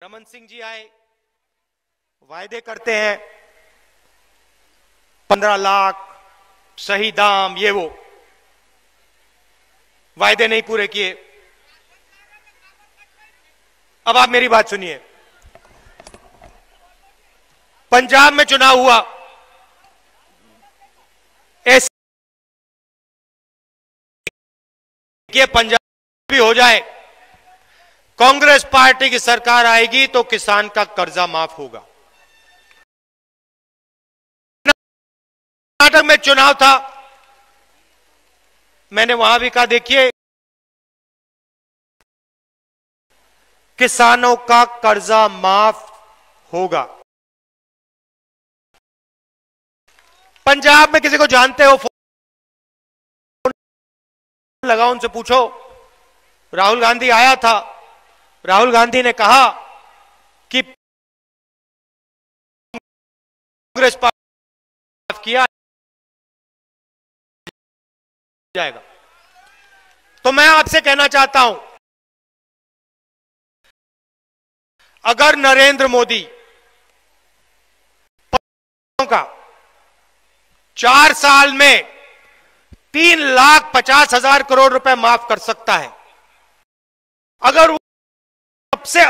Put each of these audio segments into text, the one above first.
रमन सिंह जी आए, वायदे करते हैं 15 लाख सही दाम, ये वो वायदे नहीं पूरे किए। अब आप मेरी बात सुनिए। पंजाब में चुनाव हुआ, ऐसे ये पंजाब भी हो जाए, कांग्रेस पार्टी की सरकार आएगी तो किसान का कर्जा माफ होगा। कर्नाटक में चुनाव था, मैंने वहां भी कहा देखिए किसानों का कर्जा माफ होगा। पंजाब में किसी को जानते हो, फोन लगाओ, उनसे पूछो। राहुल गांधी आया था, राहुल गांधी ने कहा कि कांग्रेस पार्टी किया जाएगा। तो मैं आपसे कहना चाहता हूं, अगर नरेंद्र मोदी का 4 साल में 3,50,000 करोड़ रुपए माफ कर सकता है, अगर वो सबसे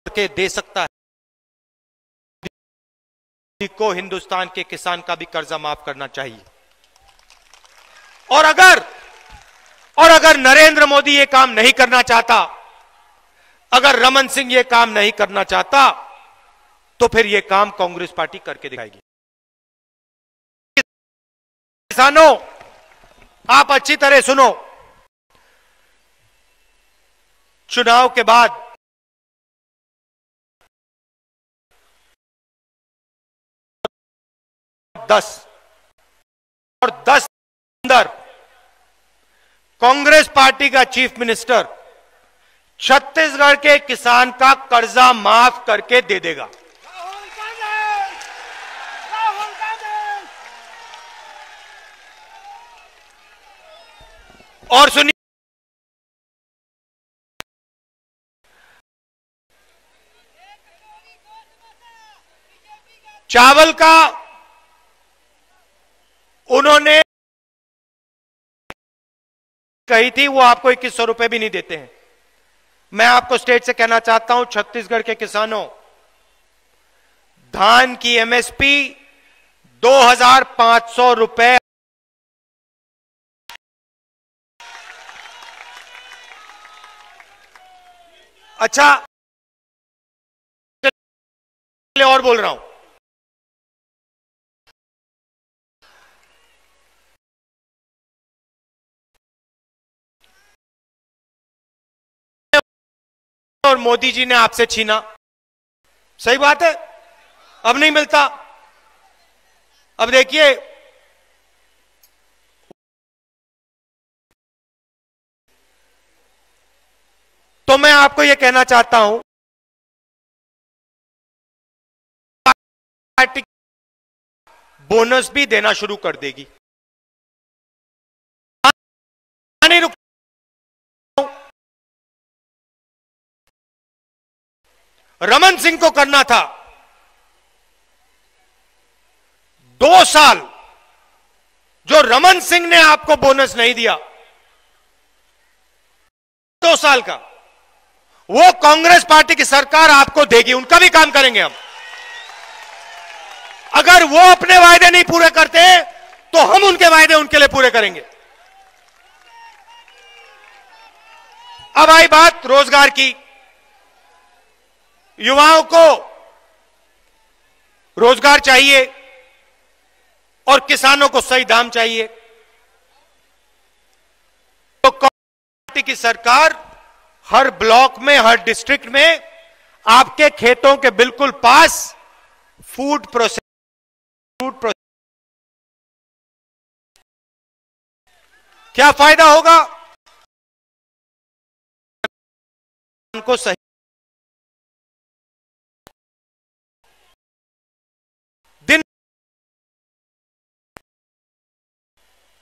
के दे सकता है को हिंदुस्तान के किसान का भी कर्जा माफ करना चाहिए। और अगर नरेंद्र मोदी ये काम नहीं करना चाहता, अगर रमन सिंह ये काम नहीं करना चाहता, तो फिर ये काम कांग्रेस पार्टी करके दिखाएगी। किसानों, आप अच्छी तरह सुनो, चुनाव के बाद और 10 अंदर कांग्रेस पार्टी का चीफ मिनिस्टर छत्तीसगढ़ के किसान का कर्जा माफ करके दे देगा। और सुनिए, चावल का उन्होंने कही थी, वो आपको 2100 रुपए भी नहीं देते हैं। मैं आपको स्टेट से कहना चाहता हूं, छत्तीसगढ़ के किसानों, धान की एमएसपी 2,500 रुपए। अच्छा, और बोल रहा हूं, और मोदी जी ने आपसे छीना, सही बात है, अब नहीं मिलता। अब देखिए, तो मैं आपको यह कहना चाहता हूं, पार्टी बोनस भी देना शुरू कर देगी। नहीं रुक, रमन सिंह को करना था 2 साल, जो रमन सिंह ने आपको बोनस नहीं दिया 2 साल का, वो कांग्रेस पार्टी की सरकार आपको देगी, उनका भी काम करेंगे हम। अगर वो अपने वायदे नहीं पूरे करते तो हम उनके वायदे उनके लिए पूरे करेंगे। अब आई बात रोजगार की, युवाओं को रोजगार चाहिए और किसानों को सही दाम चाहिए, तो कांग्रेस पार्टी की सरकार हर ब्लॉक में, हर डिस्ट्रिक्ट में, आपके खेतों के बिल्कुल पास फूड प्रोसेस क्या फायदा होगा, उनको सही दिन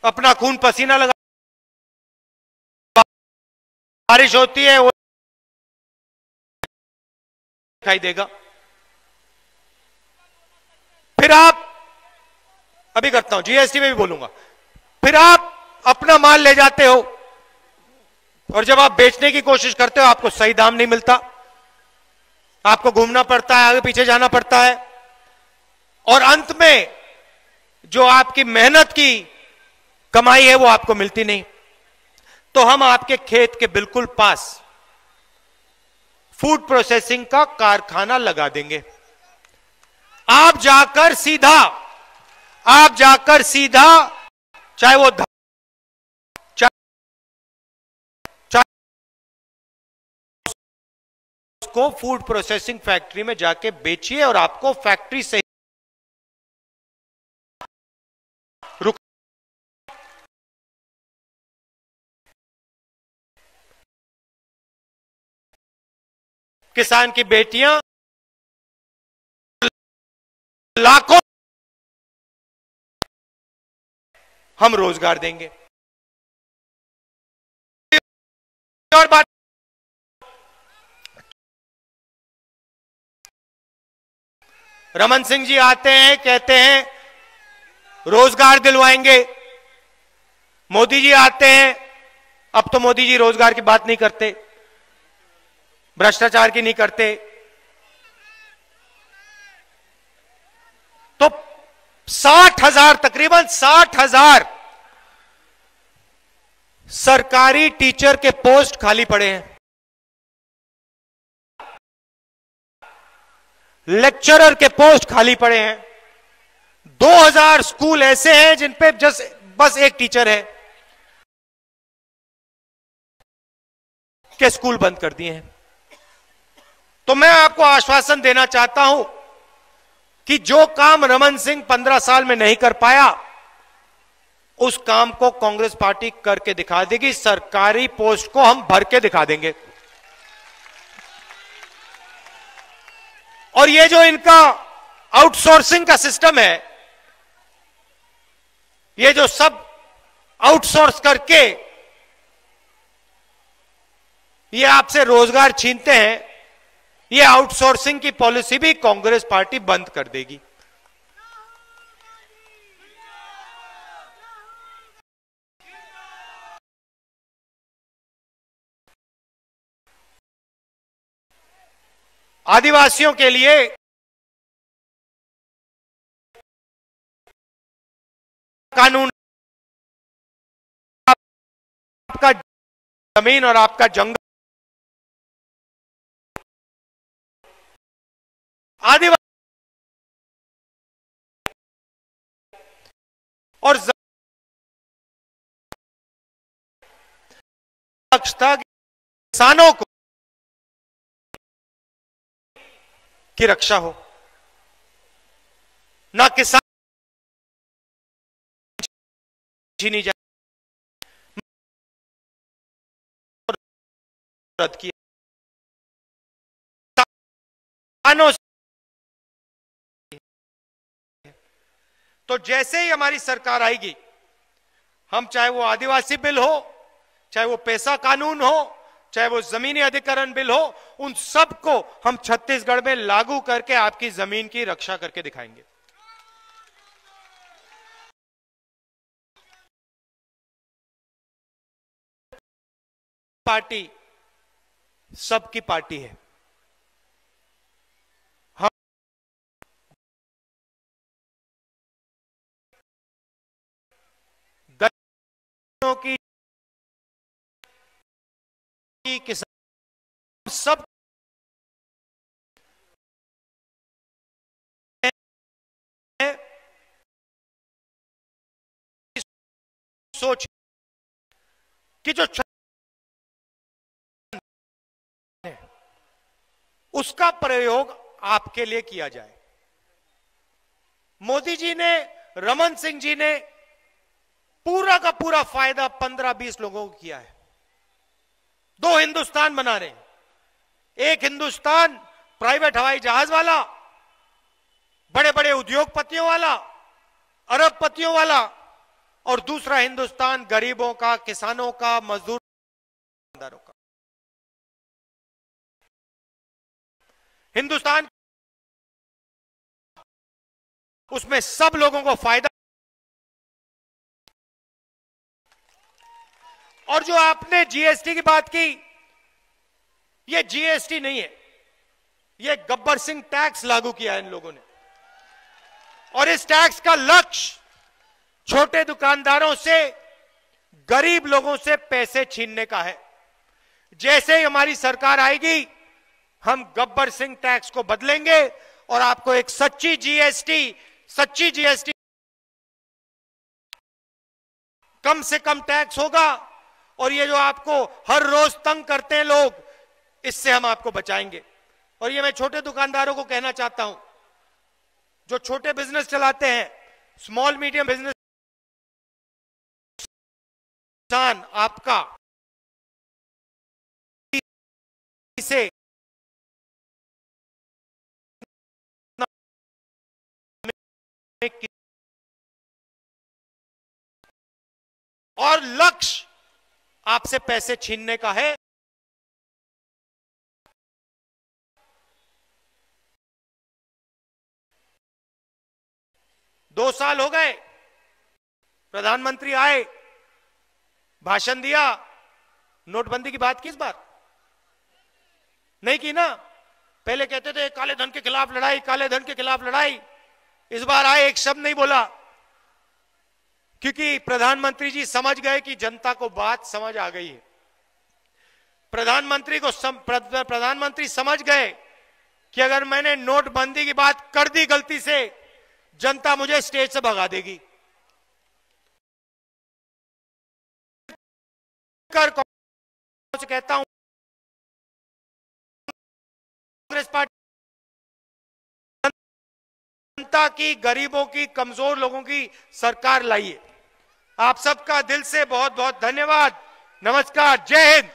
अपना खून पसीना लगा बारिश होती है वो दिखाई देगा। फिर आप, अभी करता हूं, जीएसटी में भी बोलूंगा, फिर आप अपना माल ले जाते हो और जब आप बेचने की कोशिश करते हो आपको सही दाम नहीं मिलता, आपको घूमना पड़ता है, आगे पीछे जाना पड़ता है, और अंत में जो आपकी मेहनत की कमाई है वो आपको मिलती नहीं। तो हम आपके खेत के बिल्कुल पास फूड प्रोसेसिंग का कारखाना लगा देंगे। आप जाकर सीधा चाहे वो को फूड प्रोसेसिंग फैक्ट्री में जाके बेचिए और आपको फैक्ट्री से रुक किसान की बेटियां लाखों हम रोजगार देंगे। और बात, रमन सिंह जी आते हैं, कहते हैं रोजगार दिलवाएंगे। मोदी जी आते हैं, अब तो मोदी जी रोजगार की बात नहीं करते, भ्रष्टाचार की नहीं करते। तो 60,000, तकरीबन 60,000 सरकारी टीचर के पोस्ट खाली पड़े हैं। लेक्चरर के पोस्ट खाली पड़े हैं। 2000 स्कूल ऐसे हैं जिन पे बस एक टीचर है, के स्कूल बंद कर दिए हैं। तो मैं आपको आश्वासन देना चाहता हूं कि जो काम रमन सिंह 15 साल में नहीं कर पाया, उस काम को कांग्रेस पार्टी करके दिखा देगी। सरकारी पोस्ट को हम भर के दिखा देंगे। और ये जो इनका आउटसोर्सिंग का सिस्टम है, ये जो सब आउटसोर्स करके ये आपसे रोजगार छीनते हैं, ये आउटसोर्सिंग की पॉलिसी भी कांग्रेस पार्टी बंद कर देगी। आदिवासियों के लिए कानून, आपका जमीन और आपका जंगल, आदिवासी और दक्षता किसानों को की रक्षा हो, ना किसान छीनी जाए, रद्द किया। किसानों तो जैसे ही हमारी सरकार आएगी, हम चाहे वो आदिवासी बिल हो, चाहे वो पैसा कानून हो, चाहे वो जमीनी अधिकरण बिल हो, उन सबको हम छत्तीसगढ़ में लागू करके आपकी जमीन की रक्षा करके दिखाएंगे। पार्टी सबकी पार्टी है। हम गरीबों की किसान सब सोच कि जो उसका प्रयोग आपके लिए किया जाए। मोदी जी ने, रमन सिंह जी ने पूरा का पूरा फायदा 15-20 लोगों को किया है। 2 हिंदुस्तान बना रहे हैं। एक हिंदुस्तान प्राइवेट हवाई जहाज वाला, बड़े बड़े उद्योगपतियों वाला, अरबपतियों वाला, और दूसरा हिंदुस्तान गरीबों का, किसानों का, मजदूरों का। हिंदुस्तान, उसमें सब लोगों को फायदा। और जो आपने जीएसटी की बात की, ये जीएसटी नहीं है, ये गब्बर सिंह टैक्स लागू किया है इन लोगों ने। और इस टैक्स का लक्ष्य छोटे दुकानदारों से, गरीब लोगों से पैसे छीनने का है। जैसे ही हमारी सरकार आएगी, हम गब्बर सिंह टैक्स को बदलेंगे और आपको एक सच्ची जीएसटी, कम से कम टैक्स होगा। और ये जो आपको हर रोज तंग करते हैं लोग, इससे हम आपको बचाएंगे। और ये मैं छोटे दुकानदारों को कहना चाहता हूं, जो छोटे बिजनेस चलाते हैं, स्मॉल मीडियम बिजनेस, आपका इसे और लक्ष्य आपसे पैसे छीनने का है। दो साल हो गए, प्रधानमंत्री आए, भाषण दिया, नोटबंदी की बात की इस बार? नहीं की ना। पहले कहते थे काले धन के खिलाफ लड़ाई, काले धन के खिलाफ लड़ाई। इस बार आए, एक शब्द नहीं बोला, क्योंकि प्रधानमंत्री जी समझ गए कि जनता को बात समझ आ गई है। प्रधानमंत्री समझ गए कि अगर मैंने नोटबंदी की बात कर दी गलती से, जनता मुझे स्टेज से भगा देगी। कहता हूं, कांग्रेस पार्टी जनता की, गरीबों की, कमजोर लोगों की सरकार लाई है। आप सबका दिल से बहुत बहुत धन्यवाद। नमस्कार, जय हिंद।